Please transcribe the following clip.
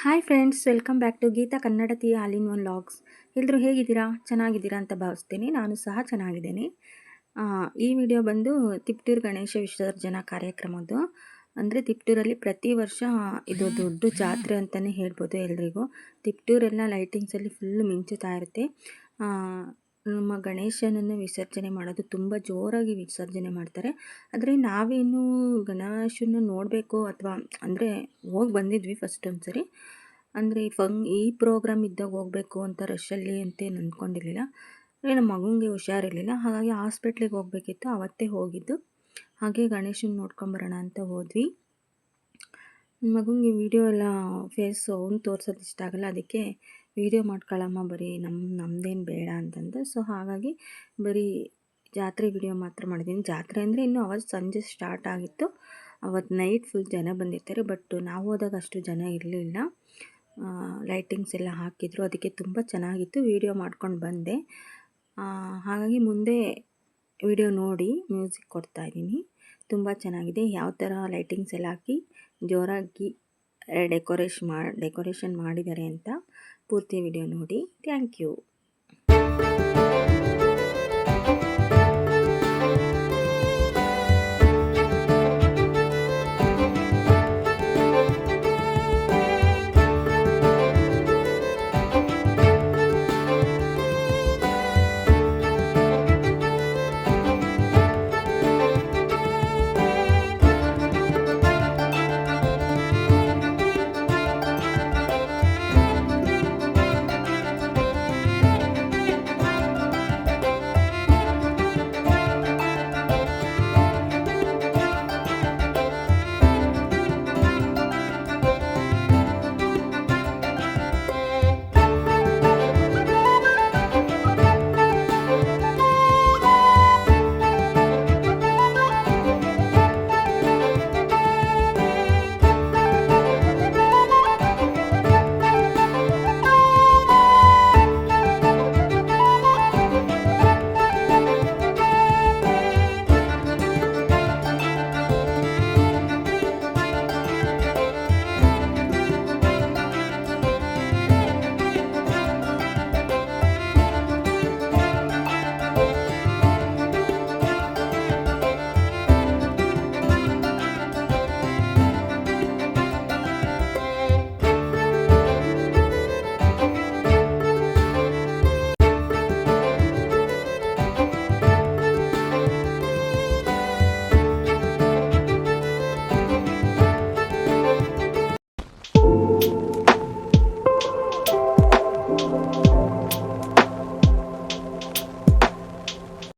Hi friends, welcome back to Geetha Kannadathi all in one vlogs. ಎಲ್ಲರೂ ಹೇಗಿದ್ದೀರಾ? ಚೆನ್ನಾಗಿದ್ದೀರಾ ಅಂತ ಭಾವಿಸ್ತೀನಿ. ನಾನು ಸಹ ಚೆನ್ನಾಗಿದ್ದೇನೆ. ಈ ವಿಡಿಯೋ ಬಂದು ತಿಪ್ಟೂರು ಗಣೇಶ ವಿಸರ್ಜನಾ ಕಾರ್ಯಕ್ರಮದ್ದು. ಅಂದರೆ ತಿಪ್ಟೂರಲ್ಲಿ ಪ್ರತಿ ವರ್ಷ ಇದು ದೊಡ್ಡ ಜಾತ್ರೆ ಅಂತಲೇ ಹೇಳ್ಬೋದು ಎಲ್ರಿಗೂ. ತಿಪ್ಟೂರೆಲ್ಲ ಲೈಟಿಂಗ್ಸಲ್ಲಿ ಫುಲ್ಲು ಮಿಂಚುತ್ತಾ ಇರುತ್ತೆ. ನಮ್ಮ ಗಣೇಶನನ್ನು ವಿಸರ್ಜನೆ ಮಾಡೋದು ತುಂಬ ಜೋರಾಗಿ ವಿಸರ್ಜನೆ ಮಾಡ್ತಾರೆ. ಆದರೆ ನಾವೇನು ಗಣೇಶನ ನೋಡಬೇಕು ಅಥವಾ ಅಂದರೆ ಹೋಗಿ ಬಂದಿದ್ವಿ ಫಸ್ಟ್ ಒಂದು ಸರಿ. ಅಂದರೆ ಈ ಪ್ರೋಗ್ರಾಮ್ ಇದ್ದಾಗ ಹೋಗಬೇಕು ಅಂತ ರಶಲ್ಲಿ ಅಂತೇನು ಅಂದ್ಕೊಂಡಿರಲಿಲ್ಲ. ನಮ್ಮ ಮಗುಂಗೆ ಹುಷಾರಿರಲಿಲ್ಲ, ಹಾಗಾಗಿ ಹಾಸ್ಪಿಟ್ಲಿಗೆ ಹೋಗಬೇಕಿತ್ತು. ಅವತ್ತೇ ಹೋಗಿದ್ದು. ಹಾಗೆ ಗಣೇಶನ ನೋಡ್ಕೊಂಬರೋಣ ಅಂತ ಹೋದ್ವಿ. ಮಗುಂಗೆ ವಿಡಿಯೋ ಎಲ್ಲ ಫೇಸ್ ಅವ್ನು ತೋರ್ಸೋದು ಇಷ್ಟ ಆಗಲ್ಲ, ಅದಕ್ಕೆ ವಿಡಿಯೋ ಮಾಡ್ಕೊಳ್ಳಮ್ಮ ಬರೀ ನಮ್ಮದೇನು ಬೇಡ ಅಂತಂದು. ಸೊ ಹಾಗಾಗಿ ಬರೀ ಜಾತ್ರೆ ವಿಡಿಯೋ ಮಾತ್ರ ಮಾಡಿದ್ದೀನಿ. ಜಾತ್ರೆ ಅಂದರೆ ಇನ್ನೂ ಅವತ್ತು ಸಂಜೆ ಸ್ಟಾರ್ಟ್ ಆಗಿತ್ತು. ಅವತ್ತು ನೈಟ್ ಫುಲ್ ಜನ ಬಂದಿರ್ತಾರೆ. ಬಟ್ ನಾವು ಹೋದಾಗ ಅಷ್ಟು ಜನ ಇರಲಿಲ್ಲ. ಲೈಟಿಂಗ್ಸ್ ಎಲ್ಲ ಹಾಕಿದ್ರು, ಅದಕ್ಕೆ ತುಂಬ ಚೆನ್ನಾಗಿತ್ತು. ವಿಡಿಯೋ ಮಾಡ್ಕೊಂಡು ಬಂದೆ. ಹಾಗಾಗಿ ಮುಂದೆ ವಿಡಿಯೋ ನೋಡಿ ಮ್ಯೂಸಿಕ್ ಕೊಡ್ತಾಯಿದ್ದೀನಿ. ತುಂಬ ಚೆನ್ನಾಗಿದೆ. ಯಾವ ಥರ ಲೈಟಿಂಗ್ಸ್ ಎಲ್ಲ ಹಾಕಿ ಜೋರಾಗಿ ಡೆಕೋರೇಷನ್ ಮಾಡಿದ್ದಾರೆ ಅಂತ ಪೂರ್ತಿ ವಿಡಿಯೋ ನೋಡಿ. Thank you.